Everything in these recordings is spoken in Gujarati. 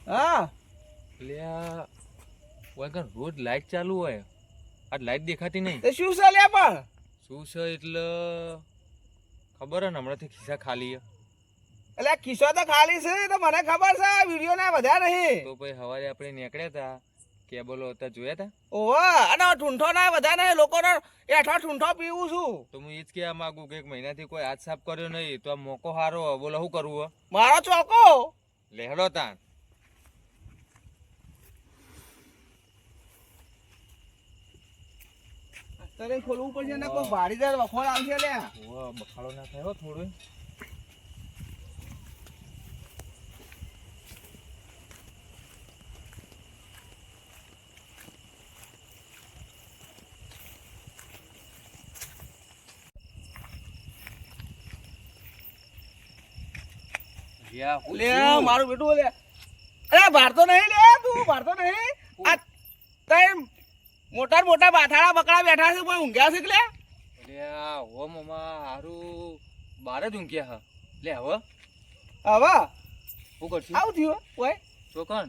હા એટલે આ વગર રોજ લાઈટ ચાલુ હોય આ લાઈટ દેખાતી નહીં. તે શું છે લે પણ શું છે એટલે ખબર હે ને હમણાંથી ખિસ્સા ખાલી હે. એટલે ખિસ્સો તો ખાલી છે તો મને ખબર છે વિડીયો ના બધા નહીં તો પછી સવારે આપણે નીકળ્યા હતા કેબલો હતા જોયા હતા. ઓવા અને ઠૂંઠો ના બધા નહીં લોકોનો એઠો ઠૂંઠો પીવું છું. તો હું એ જ કહેવા માંગુ કે એક મહિનાથી કોઈ હાથ સાફ કર્યો નહીં તો આ મોકો સારો હે. બોલો શું કરવું હે? મારો ચોકો લેહડો તાણ. તને ખોલવું પડશે ને કોઈ ભાડીદાર વખોડ આવશે લે. ઓવા બખાડો ના થાય હો થોડું. લે મારું બેટું લે અરે ભારતો નહીં લે તું ભારતો નહીં આ તઈ મોટા મોટા બાથાડા બકડા બેઠા છે કોઈ ઊંઘ્યા છે કે લે અલ્યા હો મમ્મા હારું બાર જ ઊંઘ્યા હા. લે હવે હવે શું કરશું? આવું થયું ઓય ચોકન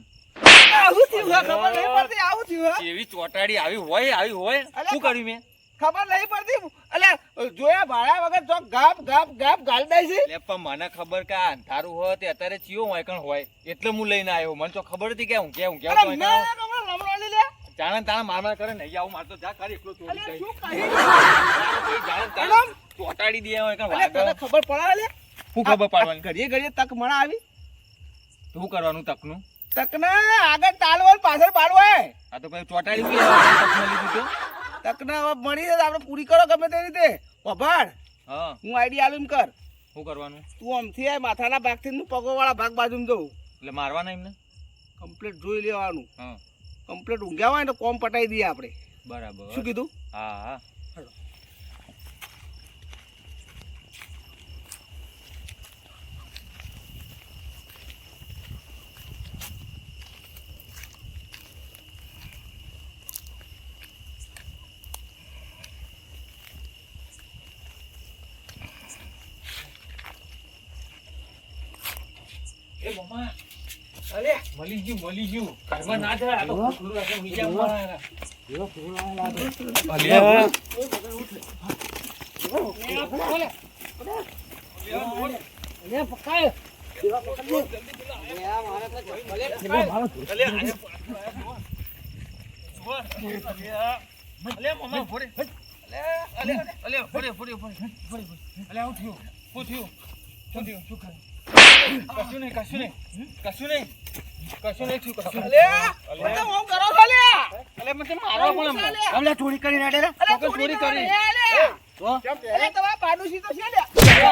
આવું થયું હે, ખબર નહીં પડતી આવું થયું હે. એવી ચોટાડી આવી હોય અલ્યા, શું કર્યું મેં? ખબર નહીં પડતી અલ્યા જોયા ભાડા વગર ચોક ગાપ ગાપ ગાપ ગાલ દઈ છે. લે પણ મને ખબર કે આ અંધારું હોય તે અત્યારે ચિયો હોય કણ હોય એટલે હું લઈને આવ્યો. મને તો ખબર હતી કે ઊંઘ્યા અરે મેં ખબર લમડોલી લે જાણે તાણે માર કરે નહીં આવું મારતો જા કરી એકલો ચોરી અલ્યા કરી શું કહી જાણે તાણે ચોટાડી દે હોય કણ અલ્યા તને ખબર પડે લે શું ખબર પાડવાની? ઘડીએ ઘડીએ તક મને આવી શું કરવાનું તકનું? તકને આગળ તાલવલ પાછળ પાડવાય આ તો પછી ચોટાડી બી તકમાં લીધું તો. તકને હવે મળી જાય તો આપણે પૂરી કરો ગમે તે રીતે વભાડ હા હું આઈડિયા આલું એમ કર શું કરવાનું? તું આમથી આય માથાના ભાગથી હું પગોવાળા ભાગ બાજુમાં જઉં એટલે મારવાના એમને? કમ્પ્લીટ જોઈ લેવાનું હા કમ્પ્લીટ ઊંઘ્યા હોય ને તો કોમ પટાઈ દઈએ આપણે બરાબર. શું કીધું હા હા એ મમ્મા અલે મળી ગયું ઘરમાં ના થાય આ તો ખુલ્લું રાખે બીજા મારા અલ્યા અલે પકાય કશું નહીં થયું. અલે હું કરો છો લે અલે મને મારવા પણ અલે ચોરી કરી નાડે રે અલે ચોરી કરી. તો અલે તમારા પાડોશી તો છે લે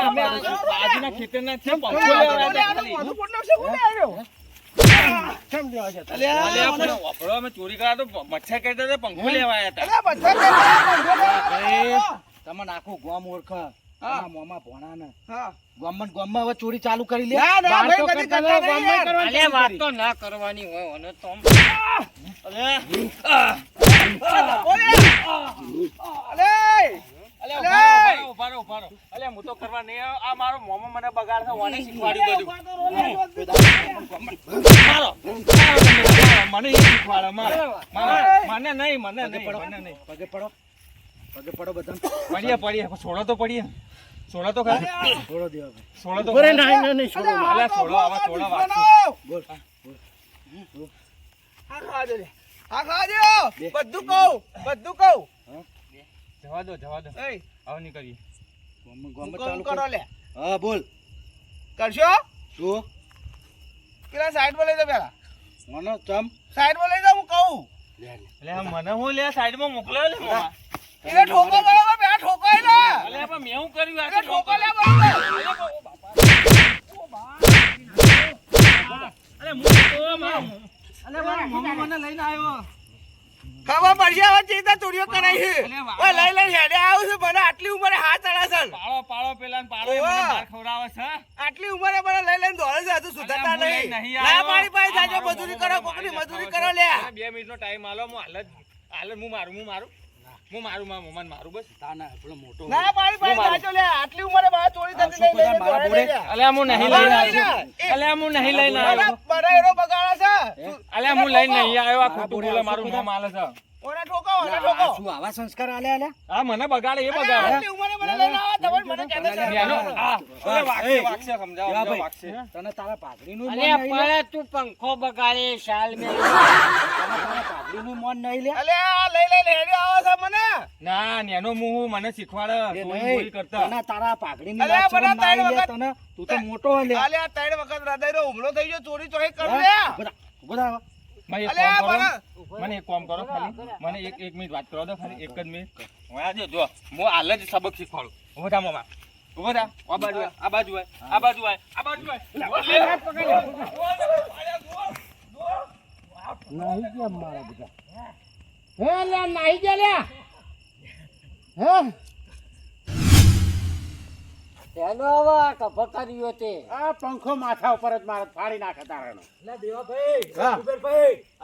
અમે આજના ખેતરના છે પંખો લેવા આવ્યા ખાલી. બધું પોટલો છે કોને આવ્યો સમજાવ છે અલે અલે આપણે વાપરો અમે ચોરી કર્યા તો મચ્છર કરતા તો પંખો લેવા આવ્યા અલે બધા તમને આખું ગામ ઓળખા હા. મોમાં ભોણા ને હા ગામમાં હવે ચોરી ચાલુ કરી લે ના, ના, બહાર ભાઈ, તો બધી કરતા કરતા હતા, નહીં ગામમાં યાર. કરવાની હતા. અલે ચાલુ વાત કરી. તો ના કરવાની હોય અને તો અલે અલે ઉભારો. અલે હું તો કરવા નહીં આવ્યો. આ મારો મોમો મને બગાડ છે ઓને શીખવાડ્યું બધું. મારો મને એ શીખવાડે મને નહીં પગે પડો બધા પડીએ છોડો તો ખરા થોડો દેવા છોડો તો બરે ખરા. નહીં નહીં છોડો અલે છોડો આવા છોડો વાત બોલ બધું કહું જવા દો એય, આવ નહીં કરીએ. ગામમાં હું ચાલુ કહું કરો કર લે હા બોલ કરશો શું પેલા સાઈડ માં લઈ જાઓ પેલા મને ચમ સાઈડ માં લઈ જાઓ હું કહું લે એટલે આ મને હું લે સાઈડમાં મોકલ્યો લે મોમા. એને ઠોકો બરોબર પેલા ઠોકાય ને અલે પણ મેં હું કર્યું આ એને તો ઠોકો લે બરોબર અલે હું તો મારો અલે મારા મમ્મી મને લઈને આવ્યો ખબર પડશે હવે ચિંતા ચોરીઓ કરાઈ છે અલે વાહ. ઓય લઈ લઈ હેડે આવું છે મને આટલી ઉંમરે હાથ અડાસન પાળો પેલા ને પાળો એ મને ઓવા. માર ખવડાવે છે. આટલી ઉંમરે મને લઈ લઈને દોડે છે હજુ સુધરતા અલ્યા, હું નહીં લઈને નહીં ના આવ્યો. પાડી પાડી આ જાજો મારો મજૂરી મોમો કરો મને કોકની મારીને મજૂરી ખાવા કરો લે છે. 2 મિનિટનો ટાઈમ આલો હું હાલ હું મારું હું મારું મારા મોમાન મારું બસ તાના પેલો મોટો ના પાડી સાચો લે આટલી ઉંમરે બા ચોરી થતી નહીં લઈને મારા દોડે બોડે. લઈ જા. અલ્યા હું નહીં લઈને આવ્યો અલ્યા હું નહીં લઈને આવ્યો બધા એનો બગાડે છે અલ્યા હું લઈને નહીં આવ્યો આ ખોટું બોલે મારું નામ આલે છે ઓને ઠોકો ઓને ઠોકો શું આવા સંસ્કાર આલ્યા આ મને બગાડે એ અરે બગાડે આટલી ઉંમરે મને લઈને આવા તમે મને કહેતા છે નેનો આ ઓલે વાગશે સમજાવો એવા ભાઈ. વાગશે તને તારા પાઘડીનું મોન અલ્યા નહીં લે? પણ તું પંખો બગાડે શાલ મેં તને તારા પાઘડીનું મોન નહીં લે? અલે આ લઈ હેડી આવો છે મને ના નેનો મું મને શીખવાડે એ ચોરી નહીં, બોરી કરતા તને તારા પાઘડીની અલ્યા વાત શરમ બધા ના ત્રણ આવી લે વખત- તને? તું તો મોટો લે. અલે આ 3 વખત હૃદયનો હુમલો થઈ ગયો ચોરી ચોરી કર લે હે? ઉભો થા, ઉભો થા. મને એક અલે કામ આ કરો મને એક કામ કરો ખાલી મને એક મિનિટ વાત કરો દો ખાલી એક જ મિનિટ હું આજે જો હું હાલ જ સબક શીખવાડું ઉભો થા મામા ઉભો થા આ બાજુ આય, આ બાજુ આય, આ બાજુ આય, આ બાજુ આય. નહીં કેમ મારા બેટા? હે લ્યા નાહી જા લ્યા હે તેનો આવા કપકાર્યો તે આ પંખો માથા ઉપર જ મારે ફાડી નાખે તારાનો.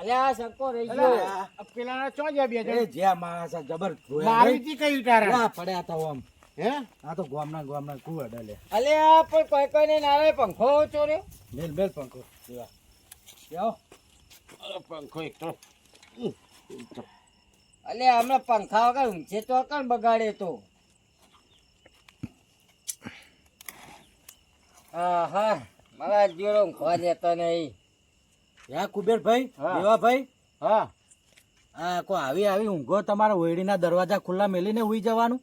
અલ્યા શંકો રહી ગયો પેલા ચો જ્યાં બે જણ? એ જ્યાં માણસ આ જબર મારી તી કઈ તારા? આ પડ્યા તા આમ. હે? આ તો ગામના કુવા ડલે. અલ્યા પણ કોઈ કોઈને ના આવે પંખો ચોર્યો મેલ પંખો. દેવા. જાઓ. પંખો એક તો. અલ્યા હમણાં પંખા વગર ઊંચે તો કણ બગાડે તો હા મારા જોડે ઊંઘવા દેતો નહીં યા કુબેરભાઈ, દેવાભાઈ. હા. આ કો આવી ઊંઘો તમારા ઓયડીના દરવાજા ખુલ્લા મેલીને હુઈ જવાનું?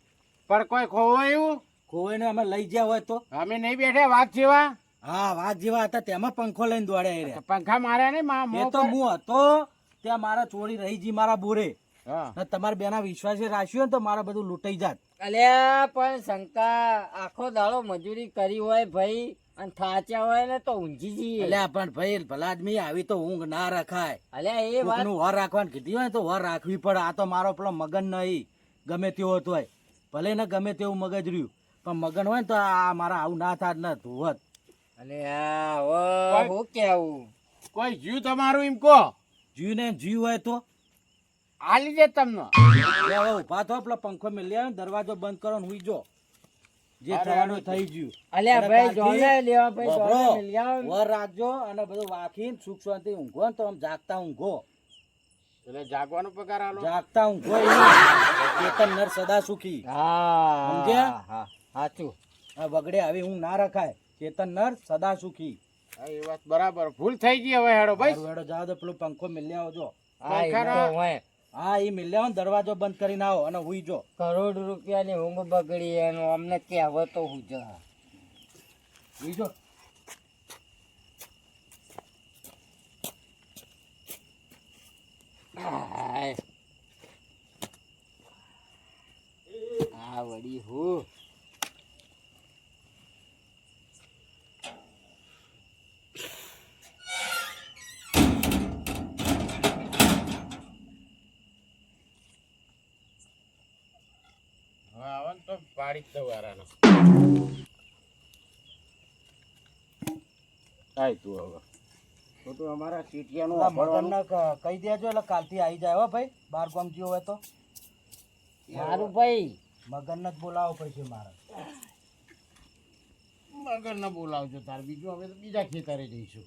પણ કોઈ ખોવાયું કોઈને અમે લઈ ગયા હોય તો? અમે નહીં બેઠા વાત જેવા હા, વાત જેવા હતા તેમાં પંખો લઈને દોડ્યા રહ્યા. પંખા માર્યા નહીં એ તો હું હતો ત્યાં મારા ચોરી રહી જી મારા બોરે. હા ને તમારા બેના વિશ્વાસે રાખ્યો ને તો મારા બધું લૂંટાઈ જાત. અલ્યા પણ શંકા આખો દાડો મજૂરી કરી હોય ભાઈ અને થાચ્યા હોય ને તો ઊંઘી જઈએ એટલે પણ ભાઈ ભલા આદમી આવી તો ઊંઘ ના રખાય. અલ્યા એ વાત કોકનું વર રાખવાનું કીધી હોય ને તો વર રાખવી પડે. આ તો મારો પેલો મગન નહીં ગમે તેવો હતો હોય. ભલે ને ગમે તેવું મગજ રહ્યું પણ મગન હોય ને તો આ મારા આવું ના થાત ને ધોવત. અલ્યા હવે હું કેવું કોઈ જીવ તમારું એમ કહો જીવ ને જીવ હોય તો આલી દે તમને લે હવે ઉભા થો પેલો પંખો મેલી આવે ને દરવાજો બંધ કરો ને હુઈ જો. જે થવાનું થઈ ગયું. અલ્યા અને ભાઈ બાકી જોને લેવા ભાઈ વાપરો. જોને મિલી આવો ને. વર રાખજો અને બધું વાંખીને સુખ શાંતિ ઊંઘો ને તો આમ જાગતા ઊંઘો. એટલે જાગવાનો પગાર આલો જાગતા ઊંઘો એવું. ચેતન નર સદા સુખી. હા સમજ્યા? હા સાચું આ વગડે આવી ઊંઘ ના રખાય. ચેતન નર સદા સુખી. હા, એ વાત બરાબર ભૂલ થઈ ગઈ હવે હેડો ભાઈ હારું હેડો જાઓ તો પેલો પંખો મેલી આવજો. હા એ પંખાનો- તો હોય હા એ મેલી આવો ને દરવાજો બંધ કરીને આવો અને હુઈ જો. કરોડ રૂપિયાની ઊંઘ બગડી એનું અમને કહેવતો હું જા હુઈ જો. હાય. આ વળી હું હવે આવે ને તો પાડી જ દઉં વારાનો આય તું હવે તો તું અમારા સીટિયાનું પેલા વાપરવાનું મગનને કહી દેજો એટલે કાલથી આવી જાય હો ભાઈ. બાર ગામ ગયો હોય તો મારું ભાઈ મગનને જ બોલાવો પછી મારે. મગર ન બોલાવજો તાર બીજું હવે તો બીજા ખેતરે જઈશું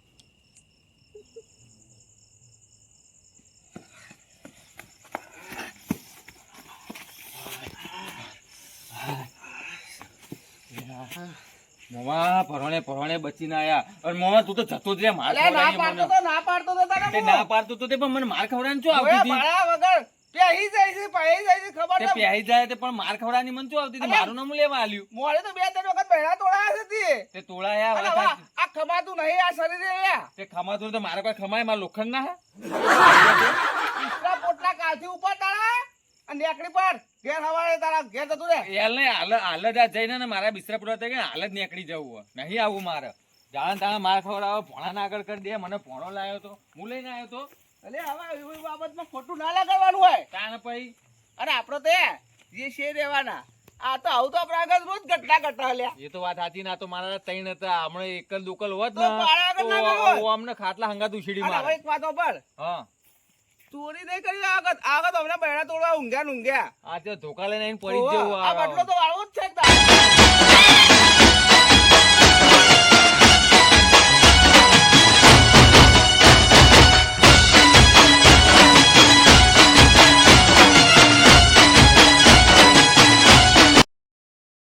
મોમા પરણે બચીને આયા અને મોમા તું તો જતો જ રે માર અલે ના ખવડાવીને પાડતો મને. તો ના પાડતો તો તને તે ના પાડતો તો તે પણ મને માર ખવડાવીને શું ઓય આવતી હતી ભાડા વગર પેહી જાય છે ખબર તે છે પ્યાઈ જાય તે પણ માર ખવડાવીને મને શું આવતી હતી અલ્યા. મારું નામ લેવા આલ્યું મોડે તો 2-3 વખત બહેરા તોડાયા છે તે. તે તોળાયા અને વાત હવે આ ખમાતું નહીં આ શરીરે લ્યા. તે ખમાતું તો મારે કોઈ ખમાય મારા લોખંડ ના હે ઈસરા પોટલા કાલથી ઉપર તારા અને નેકડી પર ઘેર હવારે તારા ઘેર જતું રે. યાર ને હાલ જ આ જઈને ને મારા બિસ્તરા પૂરા થઈ ગયા હાલ જ નીકળી જવું હોય. નહીં આવું મારે જાણ તાણે માર ખવડાવો ભોણા ના આગળ કરી દે મને ભોણો લાવ્યો તો હું લઈને આવ્યો તો એટલે હવે એવી બાબતમાં ખોટું ના લગાડવાનું હોય. તાણે પછી અને આપણો તો જે છે રહેવાના આ તો આવું તો આપણે આગળ રોજ ઘટના કરતા હલ્યા. એ તો વાત સાચી ના તો મારા ત્રણ હતા હમણાં એકલ દુકલ હોત તો પાડા આગળ ના ને ગયો. તો અમને ખાટલા હંગાત ઉછીડી અને હવે મારે એક વાતો પર હા ચોરી નહીં કરી આગળ આગળ તો હમણાં બૈરા તોડવા ઊંઘ્યા ને ઊંઘ્યા આ તો ધોકા લઈને આઈને પડી જ ઓહો, જવું આ બદલો તો વાળવો જ છે